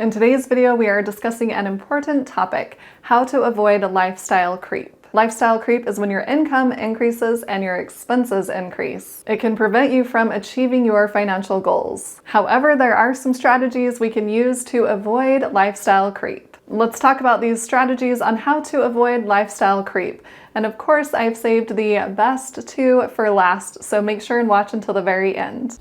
In today's video, we are discussing an important topic: how to avoid lifestyle creep. Lifestyle creep is when your income increases and your expenses increase. It can prevent you from achieving your financial goals. However, there are some strategies we can use to avoid lifestyle creep. Let's talk about these strategies on how to avoid lifestyle creep. And of course, I've saved the best two for last, so make sure and watch until the very end.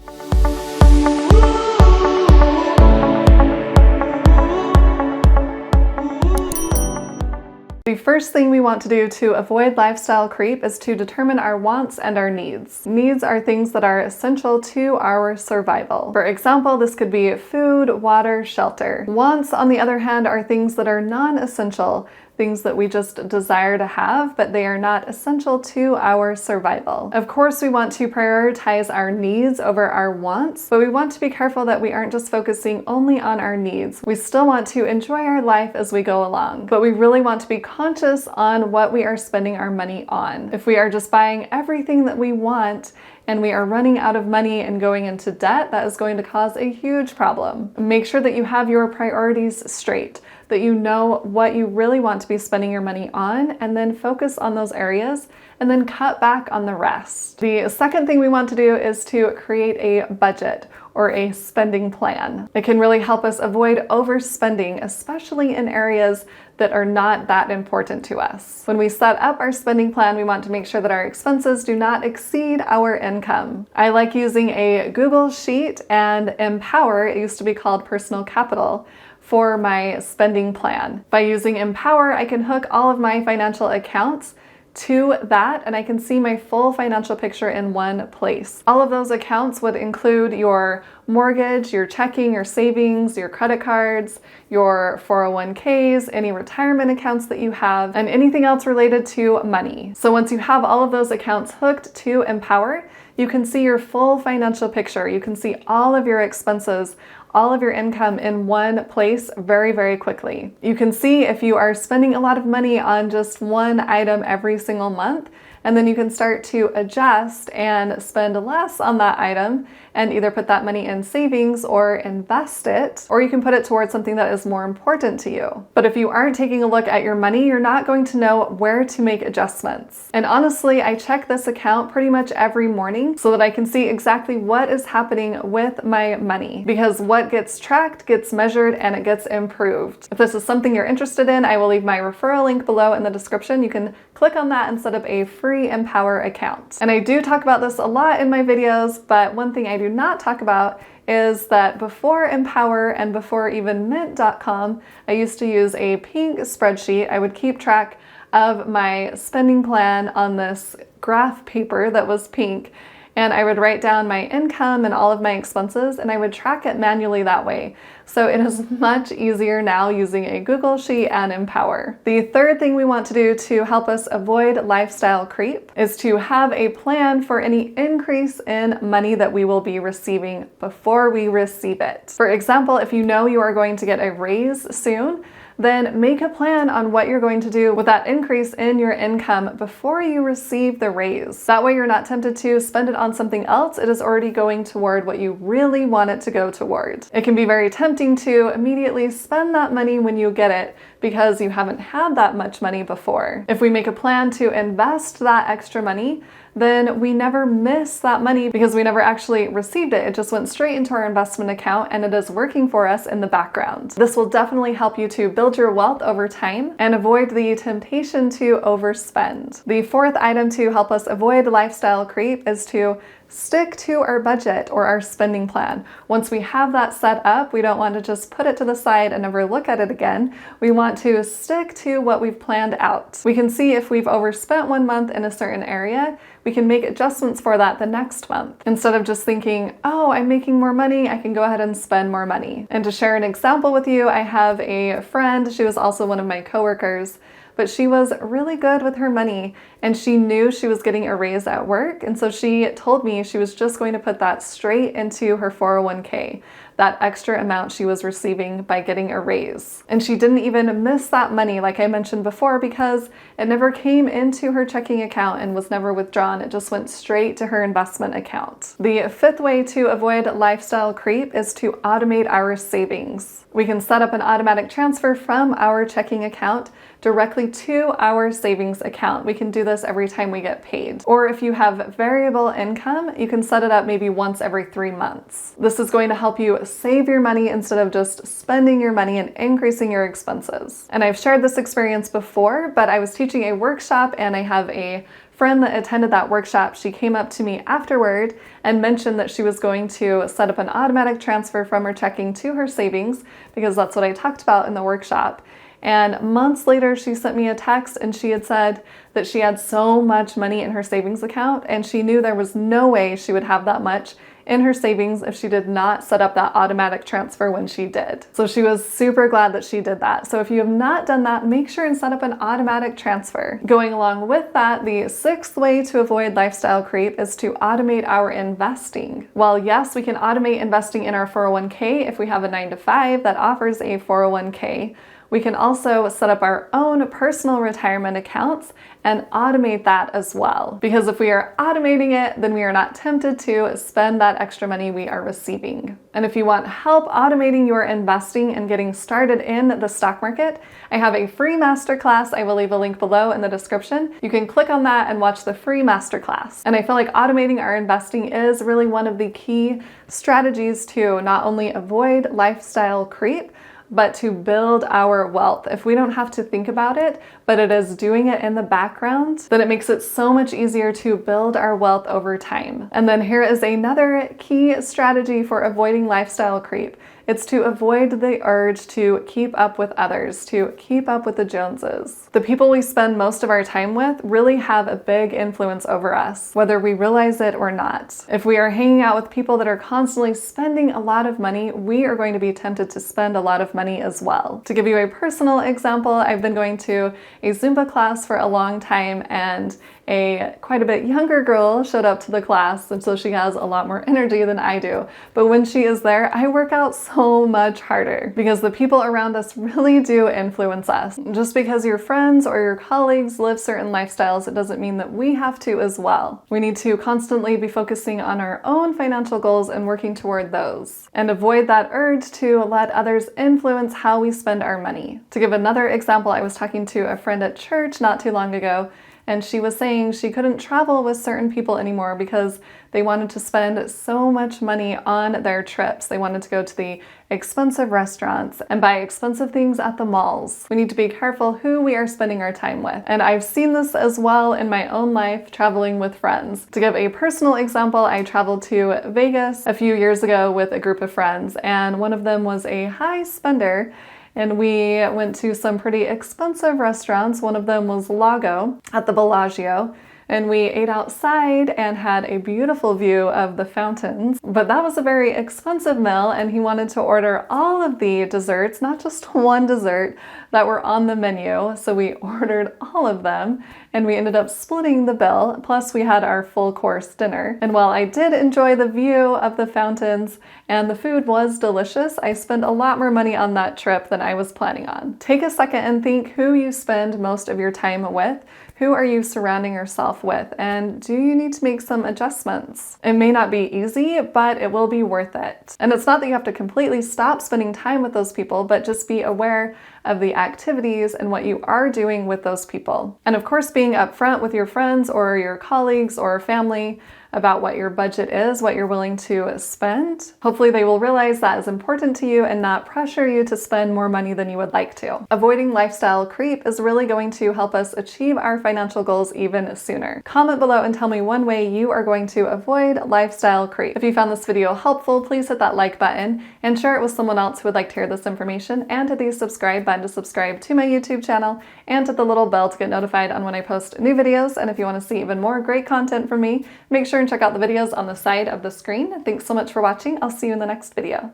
The first thing we want to do to avoid lifestyle creep is to determine our wants and our needs. Needs are things that are essential to our survival. For example, this could be food, water, shelter. Wants, on the other hand, are things that are non-essential, things that we just desire to have, but they are not essential to our survival. Of course, we want to prioritize our needs over our wants, but we want to be careful that we aren't just focusing only on our needs. We still want to enjoy our life as we go along, but we really want to be conscious on what we are spending our money on. If we are just buying everything that we want, and we are running out of money and going into debt, that is going to cause a huge problem. Make sure that you have your priorities straight, that you know what you really want to be spending your money on, and then focus on those areas, and then cut back on the rest. The second thing we want to do is to create a budget or a spending plan. It can really help us avoid overspending, especially in areas that are not that important to us. When we set up our spending plan, we want to make sure that our expenses do not exceed our income. I like using a Google Sheet and Empower, it used to be called Personal Capital, for my spending plan. By using Empower, I can hook all of my financial accounts to that, and I can see my full financial picture in one place. All of those accounts would include your mortgage, your checking, your savings, your credit cards, your 401ks, any retirement accounts that you have, and anything else related to money. So once you have all of those accounts hooked to Empower, you can see your full financial picture. You can see all of your expenses, all of your income in one place very, very quickly. You can see if you are spending a lot of money on just one item every single month, and then you can start to adjust and spend less on that item and either put that money in savings or invest it, or you can put it towards something that is more important to you. But if you aren't taking a look at your money, you're not going to know where to make adjustments. And honestly, I check this account pretty much every morning so that I can see exactly what is happening with my money, because what gets tracked gets measured and it gets improved. If this is something you're interested in, I will leave my referral link below in the description. You can click on that and set up a free Empower account. And I do talk about this a lot in my videos, but one thing I do not talk about is that before Empower and before even mint.com, I used to use a pink spreadsheet. I would keep track of my spending plan on this graph paper that was pink, and I would write down my income and all of my expenses, and I would track it manually that way. So it is much easier now using a Google Sheet and Empower. The third thing we want to do to help us avoid lifestyle creep is to have a plan for any increase in money that we will be receiving before we receive it. For example, if you know you are going to get a raise soon, then make a plan on what you're going to do with that increase in your income before you receive the raise. That way you're not tempted to spend it on something else. It is already going toward what you really want it to go toward. It can be very tempting to immediately spend that money when you get it because you haven't had that much money before. If we make a plan to invest that extra money, then we never miss that money because we never actually received it. It just went straight into our investment account and it is working for us in the background. This will definitely help you to build your wealth over time and avoid the temptation to overspend. The fourth item to help us avoid lifestyle creep is to stick to our budget or our spending plan. Once we have that set up, we don't want to just put it to the side and never look at it again. We want to stick to what we've planned out. We can see if we've overspent one month in a certain area, we can make adjustments for that the next month. Instead of just thinking, oh, I'm making more money, I can go ahead and spend more money. And to share an example with you, I have a friend, she was also one of my coworkers, but she was really good with her money and she knew she was getting a raise at work. And so she told me she was just going to put that straight into her 401k. that extra amount she was receiving by getting a raise. And she didn't even miss that money, like I mentioned before, because it never came into her checking account and was never withdrawn. It just went straight to her investment account. The fifth way to avoid lifestyle creep is to automate our savings. We can set up an automatic transfer from our checking account directly to our savings account. We can do this every time we get paid. Or if you have variable income, you can set it up maybe once every 3 months. This is going to help you save your money instead of just spending your money and increasing your expenses. And I've shared this experience before, but I was teaching a workshop and I have a friend that attended that workshop. She came up to me afterward and mentioned that she was going to set up an automatic transfer from her checking to her savings, because that's what I talked about in the workshop. And months later, she sent me a text and she had said that she had so much money in her savings account and she knew there was no way she would have that much in her savings if she did not set up that automatic transfer when she did. So she was super glad that she did that. So if you have not done that, make sure and set up an automatic transfer. Going along with that, the sixth way to avoid lifestyle creep is to automate our investing. While yes, we can automate investing in our 401k if we have a 9-to-5 that offers a 401k, we can also set up our own personal retirement accounts and automate that as well. Because if we are automating it, then we are not tempted to spend that extra money we are receiving. And if you want help automating your investing and getting started in the stock market, I have a free masterclass. I will leave a link below in the description. You can click on that and watch the free masterclass. And I feel like automating our investing is really one of the key strategies to not only avoid lifestyle creep, but to build our wealth. If we don't have to think about it, but it is doing it in the background, then it makes it so much easier to build our wealth over time. And then here is another key strategy for avoiding lifestyle creep. It's to avoid the urge to keep up with others, to keep up with the Joneses. The people we spend most of our time with really have a big influence over us, whether we realize it or not. If we are hanging out with people that are constantly spending a lot of money, we are going to be tempted to spend a lot of money as well. To give you a personal example, I've been going to a Zumba class for a long time, and a quite a bit younger girl showed up to the class, and so she has a lot more energy than I do. But when she is there, I work out so much harder because the people around us really do influence us. Just because your friends or your colleagues live certain lifestyles, it doesn't mean that we have to as well. We need to constantly be focusing on our own financial goals and working toward those, and avoid that urge to let others influence how we spend our money. To give another example, I was talking to a friend at church not too long ago, and she was saying she couldn't travel with certain people anymore because they wanted to spend so much money on their trips. They wanted to go to the expensive restaurants and buy expensive things at the malls. We need to be careful who we are spending our time with. And I've seen this as well in my own life traveling with friends. To give a personal example, I traveled to Vegas a few years ago with a group of friends, and one of them was a high spender. And we went to some pretty expensive restaurants. One of them was Lago at the Bellagio. And we ate outside and had a beautiful view of the fountains. But that was a very expensive meal, and he wanted to order all of the desserts, not just one dessert, that were on the menu. So we ordered all of them, and we ended up splitting the bill. Plus we had our full course dinner. And while I did enjoy the view of the fountains and the food was delicious, I spent a lot more money on that trip than I was planning on. Take a second and think who you spend most of your time with. Who are you surrounding yourself with? And do you need to make some adjustments? It may not be easy, but it will be worth it. And it's not that you have to completely stop spending time with those people, but just be aware of the activities and what you are doing with those people. And of course, being upfront with your friends or your colleagues or family about what your budget is, what you're willing to spend. Hopefully they will realize that is important to you and not pressure you to spend more money than you would like to. Avoiding lifestyle creep is really going to help us achieve our financial goals even sooner. Comment below and tell me one way you are going to avoid lifestyle creep. If you found this video helpful, please hit that like button and share it with someone else who would like to hear this information, and hit the subscribe button to subscribe to my YouTube channel, and hit the little bell to get notified on when I post new videos. And if you want to see even more great content from me, make sure and check out the videos on the side of the screen. Thanks so much for watching. I'll see you in the next video.